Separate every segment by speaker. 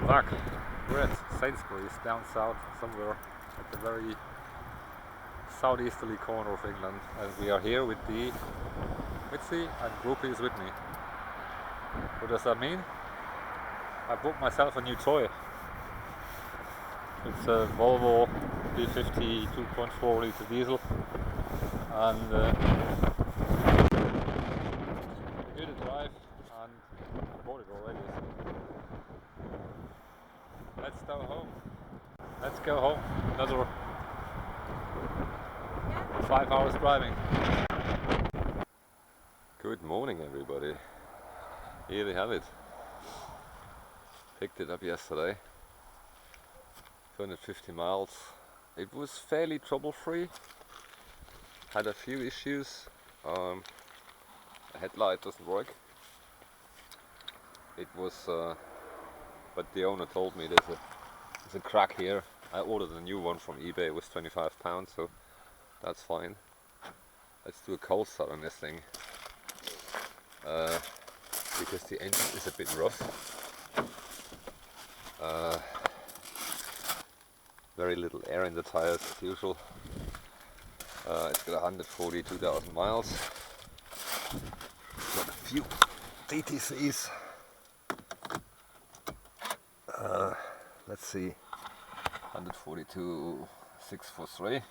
Speaker 1: welcome back. We're at Sainsbury's down south somewhere at the very southeasterly corner of England, and we are here with the Mitzi, and Groupie is with me. What does that mean? I bought myself a new toy. It's a Volvo V50 2.4 litre diesel, and here to drive, and I bought it already. So let's go home. Let's go home. Another 5 hours driving.
Speaker 2: Good morning, everybody. Here we have it. Picked it up yesterday. 250 miles. It was fairly trouble-free. Had a few issues. The headlight doesn't work. It was, but the owner told me there's a crack here. I ordered a new one from eBay. It was £25, so that's fine. Let's do a cold start on this thing, because the engine is a bit rough. Very little air in the tires as usual. It's got 142,000 miles. Got a few DTCs. Let's see, 142,643,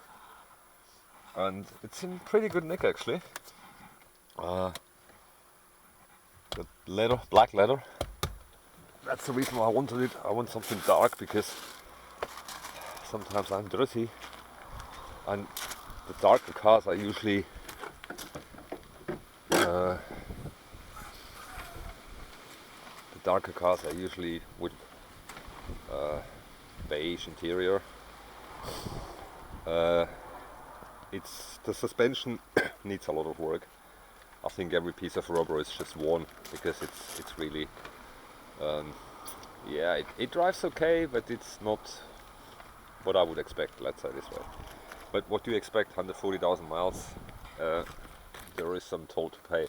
Speaker 2: and it's in pretty good nick actually. Got leather, black leather. That's the reason why I wanted it. I want something dark because sometimes I'm dirty, and the darker cars are usually with beige interior. It's the suspension needs a lot of work. I think every piece of rubber is just worn because it's really yeah, it drives okay, but it's not what I would expect, let's say this way. But what do you expect? 140,000 miles, there is some toll to pay.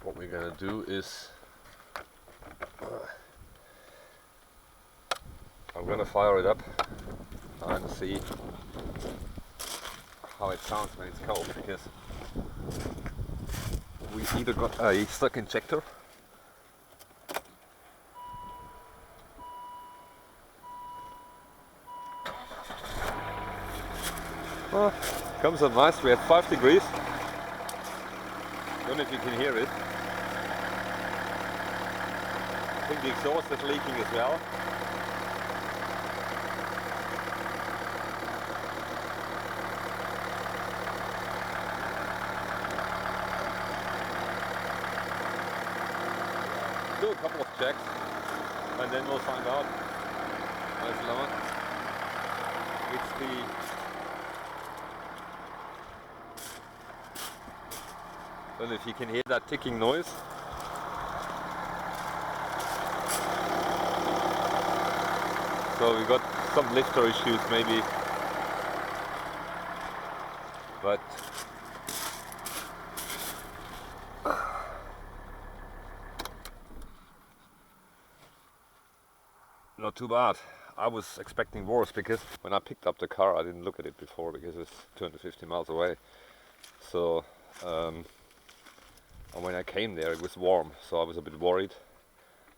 Speaker 2: What we're gonna do is I'm gonna fire it up and see how it sounds when it's cold, because we either got a stuck injector comes up nice. We had 5 degrees. Don't know if you can hear it. I think the exhaust is leaking as well. Do a couple of checks and then we'll find out. There's Lemon. It's the I don't know if you can hear that ticking noise. So we got some lifter issues maybe, but not too bad. I was expecting worse because when I picked up the car I didn't look at it before because it's 250 miles away. So and when I came there it was warm, so I was a bit worried.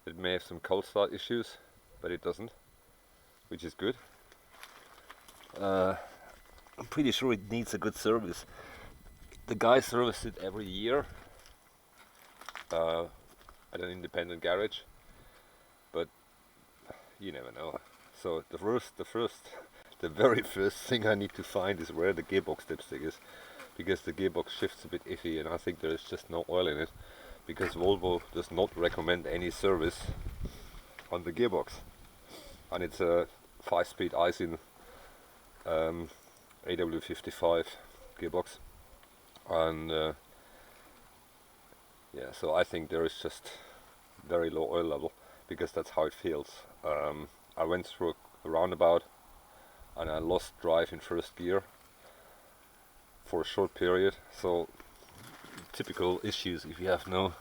Speaker 2: It may have some cold start issues, but it doesn't, which is good. I'm pretty sure it needs a good service. The guy serviced it every year at an independent garage, but you never know. So the very first thing I need to find is where the gearbox dipstick is, because the gearbox shifts a bit iffy and I think there is just no oil in it, because Volvo does not recommend any service on the gearbox, and it's a 5-speed Aisin AW55 gearbox, and yeah, so I think there is just very low oil level, because that's how it feels. I went through a roundabout and I lost drive in first gear for a short period. So typical issues if you have no,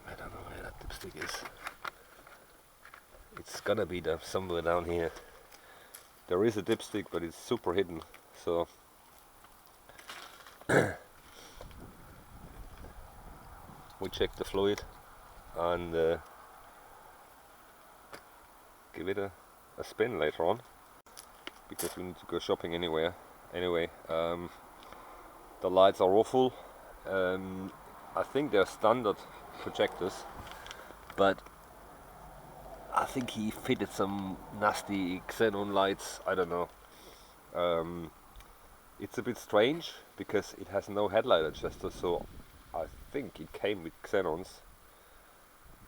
Speaker 2: I don't know where that dipstick is. It's gonna be somewhere down here. There is a dipstick, but it's super hidden, so we check the fluid and give it a spin later on, because we need to go shopping anyway. The lights are awful. I think they're standard projectors, but I think he fitted some nasty xenon lights. I don't know. It's a bit strange because it has no headlight adjuster, so I think it came with xenons,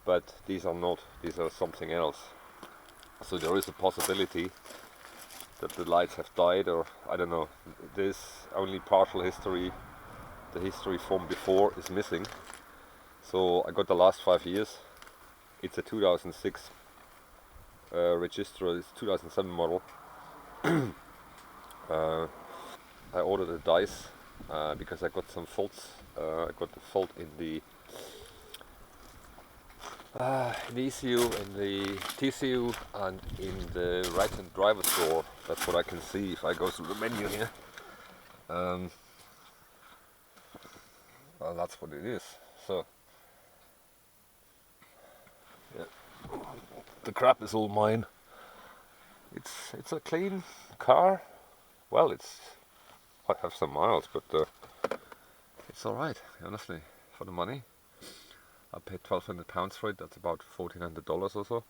Speaker 2: but these are not. These are something else. So there is a possibility that the lights have died, or I don't know. There's only partial history. The history from before is missing. So I got the last 5 years. It's a 2006 register. It's 2007 model. I ordered a dice because I got some faults. I got the fault in the ECU, in the TCU, and in the right-hand driver's door. That's what I can see if I go through the menu here. Well, that's what it is. So, yeah, the crap is all mine. It's a clean car. Well, I have some miles, but it's all right. Honestly, for the money. I paid £1,200 for it. That's about $1,400 or so.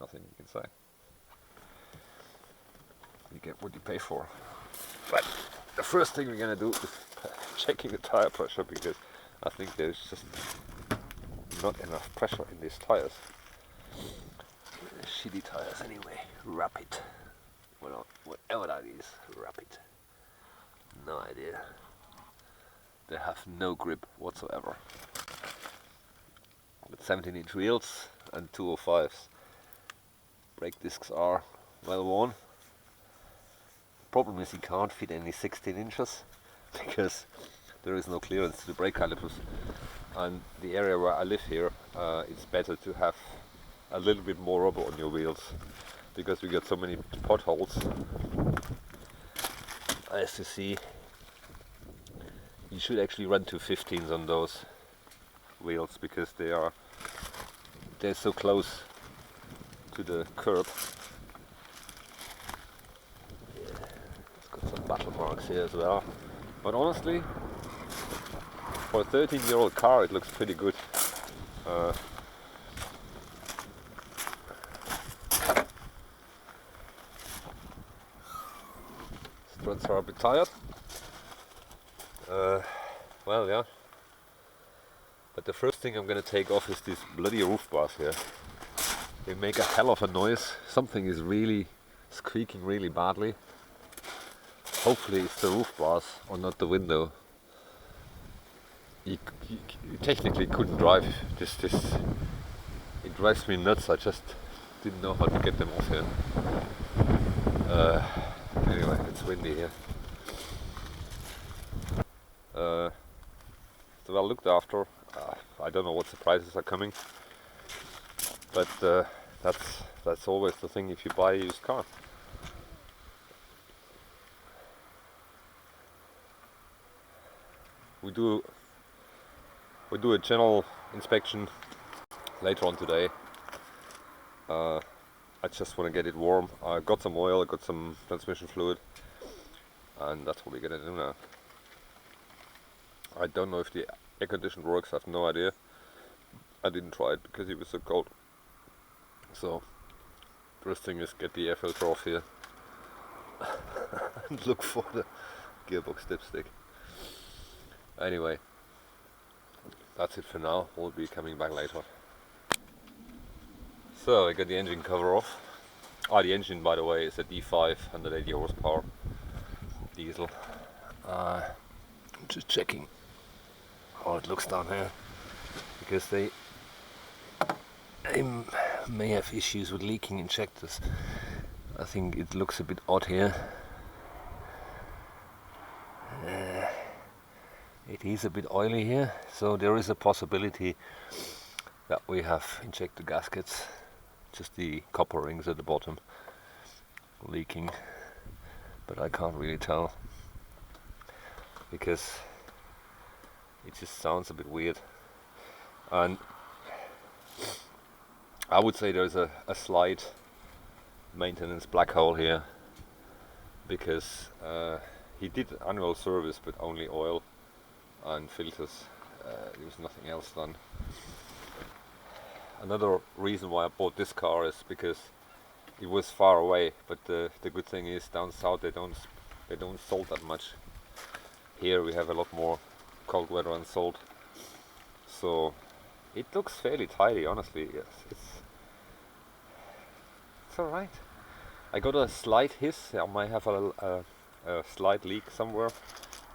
Speaker 2: Nothing you can say. You get what you pay for. But the first thing we're gonna do is checking the tire pressure, because I think there's just not enough pressure in these tires. Shitty tires anyway. Rapid. Well, whatever that is, Rapid. No idea. They have no grip whatsoever. With 17-inch wheels and 205s. Brake discs are well worn. Problem is you can't fit any 16 inches because there is no clearance to the brake calipers. And the area where I live here, it's better to have a little bit more rubber on your wheels, because we got so many potholes. As you see, you should actually run to 15s on those wheels, because they're so close to the curb. Yeah, it's got some battle marks here as well. But honestly, for a 13-year-old car, it looks pretty good. Struts are a bit tired. Well, yeah. But the first thing I'm gonna take off is these bloody roof bars here. They make a hell of a noise. Something is really squeaking really badly. Hopefully it's the roof bars or not the window. You technically couldn't drive this. It drives me nuts. I just didn't know how to get them off here. Anyway, it's windy here. So well looked after. I don't know what surprises are coming, but that's always the thing if you buy a used car. We do a general inspection later on today. I just want to get it warm. I got some oil, I got some transmission fluid, and that's what we're gonna do now. I don't know if the air conditioner works, I have no idea. I didn't try it because it was so cold. So, first thing is get the air filter off here and look for the gearbox dipstick. Anyway, that's it for now. We'll be coming back later. So I got the engine cover off. The engine, by the way, is a D5 180 horsepower diesel. Just checking how it looks down here, because they may have issues with leaking injectors. I think it looks a bit odd here. It is a bit oily here, so there is a possibility that we have injected gaskets, just the copper rings at the bottom leaking, but I can't really tell because it just sounds a bit weird. And I would say there's a slight maintenance black hole here because he did annual service but only oil and filters. There was nothing else done. Another reason why I bought this car is because it was far away, but the good thing is down south they don't salt that much. Here we have a lot more cold weather and salt, so it looks fairly tidy, honestly. Yes, it's alright. I got a slight hiss. I might have a slight leak somewhere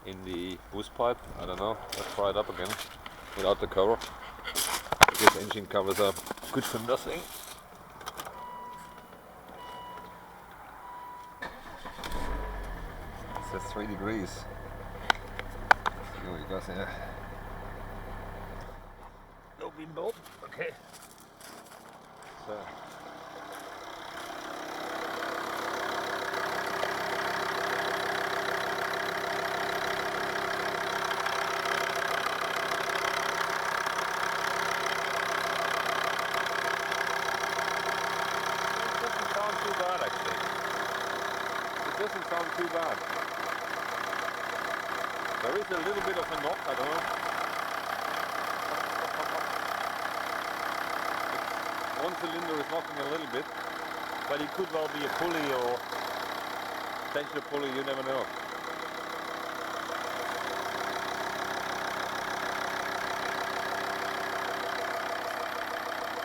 Speaker 2: in the boost pipe. I don't know. Let's try it up again without the cover. These engine covers are good for nothing. It says 3 degrees. Let's see what you got here. No bean bulb. Okay. So. Doesn't sound too bad. There is a little bit of a knock, I don't know. One cylinder is knocking a little bit, but it could well be a pulley or potential pulley, you never know.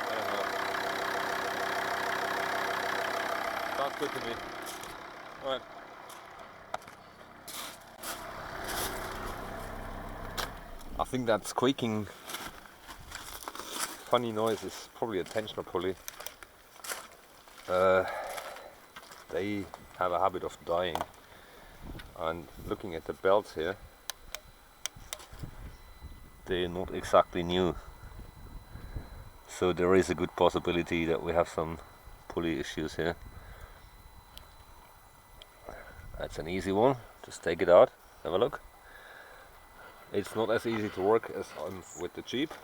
Speaker 2: I don't know. Sounds good to me. Alright. I think that squeaking funny noise is probably a tensioner pulley. They have a habit of dying, and looking at the belts here, they're not exactly new, so there is a good possibility that we have some pulley issues here. That's an easy one. Just take it out, have a look. It's not as easy to work as with the Jeep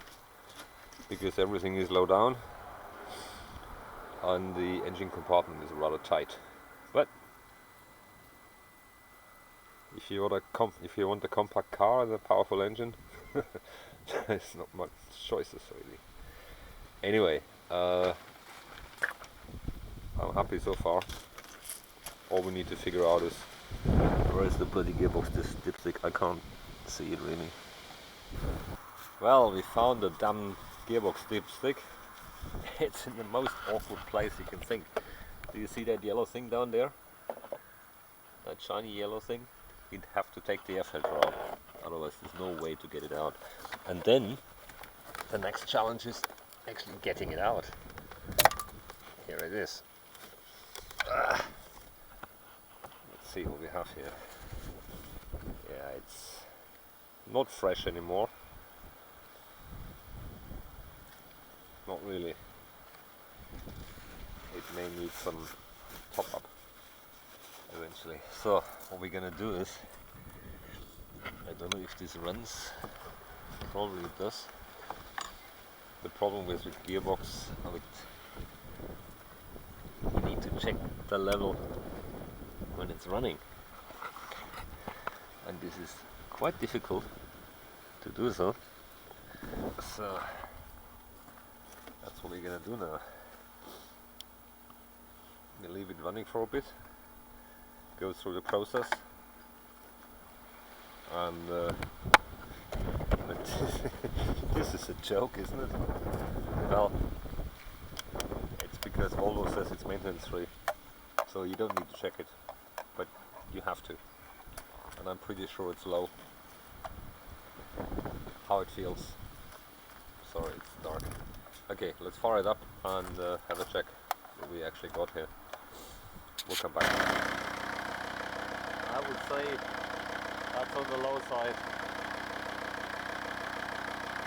Speaker 2: because everything is low down and the engine compartment is rather tight. But if you want a compact car and a powerful engine, there's not much choices really. Anyway, I'm happy so far. All we need to figure out is where is the bloody gearbox dipstick. I can't see it really. Well, we found the damn gearbox dipstick. It's in the most awkward place you can think. Do you see that yellow thing down there? That shiny yellow thing? You'd have to take the F-filter out, otherwise there's no way to get it out. And then the next challenge is actually getting it out. Here it is. See what we have here. Yeah, it's not fresh anymore. Not really. It may need some top up eventually. So what we're gonna do is, I don't know if this runs, probably it does. The problem with gearbox, you need to check the level when it's running, and this is quite difficult to do so. So that's what we're gonna do now. We leave it running for a bit, go through the process, and this is a joke, isn't it? Well, it's because Volvo says it's maintenance free, so you don't need to check it, but you have to, and I'm pretty sure it's low. How it feels. Sorry, it's dark. Okay, let's fire it up and have a check what we actually got here. We'll come back. I would say that's on the low side.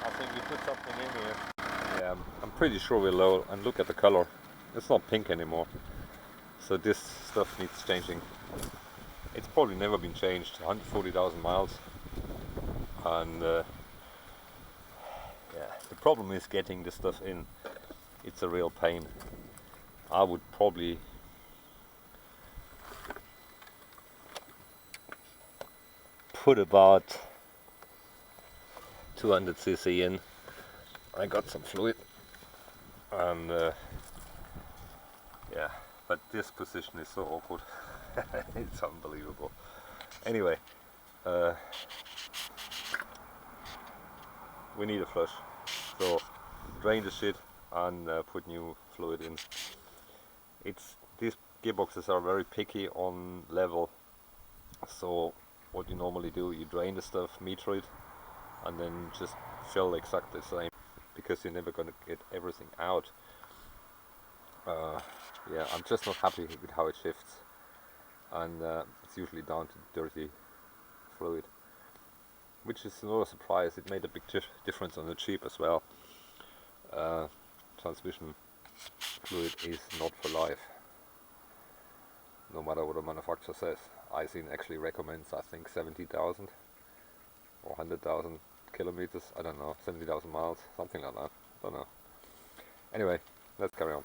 Speaker 2: I think we put something in here. Yeah, I'm pretty sure we're low, and look at the color. It's not pink anymore. So this stuff needs changing. It's probably never been changed, 140,000 miles. And yeah, the problem is getting this stuff in. It's a real pain. I would probably put about 200 cc in. I got some fluid, and yeah, but this position is so awkward. It's unbelievable. Anyway, we need a flush, so drain the shit and put new fluid in. These gearboxes are very picky on level, so what you normally do, you drain the stuff, meter it, and then just fill exactly the same, because you're never going to get everything out. Yeah, I'm just not happy with how it shifts, and it's usually down to dirty fluid, which is another surprise. It made a big difference on the Jeep as well. Transmission fluid is not for life, no matter what the manufacturer says. Aisin actually recommends, I think, 70,000 or 100,000 kilometers, I don't know, 70,000 miles, something like that, don't know. Anyway, let's carry on.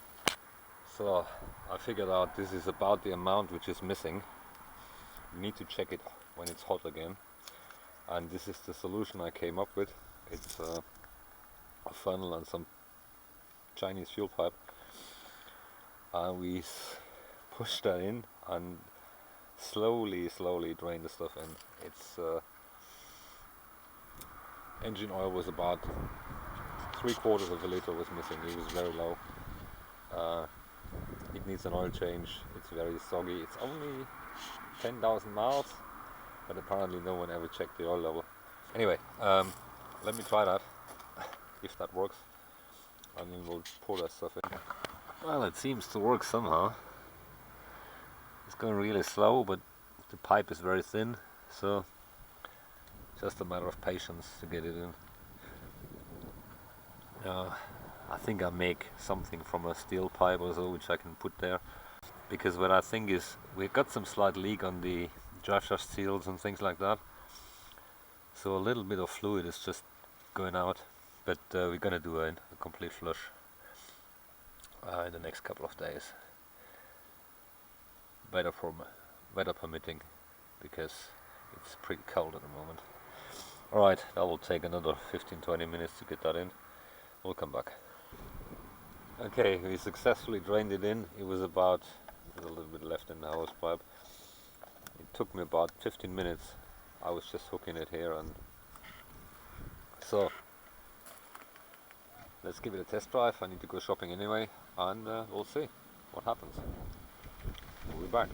Speaker 2: So I figured out this is about the amount which is missing. You need to check it when it's hot again, and this is the solution I came up with. It's a funnel and some Chinese fuel pipe, and we push that in and slowly drain the stuff in. It's engine oil was about 3/4 of a liter was missing. It was very low. It needs an oil change. It's very soggy. It's only 10,000 miles, but apparently no one ever checked the oil level. Anyway, let me try that, if that works, and then we'll pour that stuff in. Well, it seems to work somehow. It's going really slow, but the pipe is very thin, so just a matter of patience to get it in. I think I make something from a steel pipe or so, which I can put there, because what I think is we've got some slight leak on the drive shaft seals and things like that, so a little bit of fluid is just going out, but we're gonna do a complete flush in the next couple of days, weather permitting, because it's pretty cold at the moment. Alright, that will take another 15-20 minutes to get that in. We'll come back. Okay, we successfully drained it in. It was about, there's a little bit left in the hose pipe. It took me about 15 minutes. I was just hooking it here, and so let's give it a test drive. I need to go shopping anyway, and we'll see what happens. We'll be back.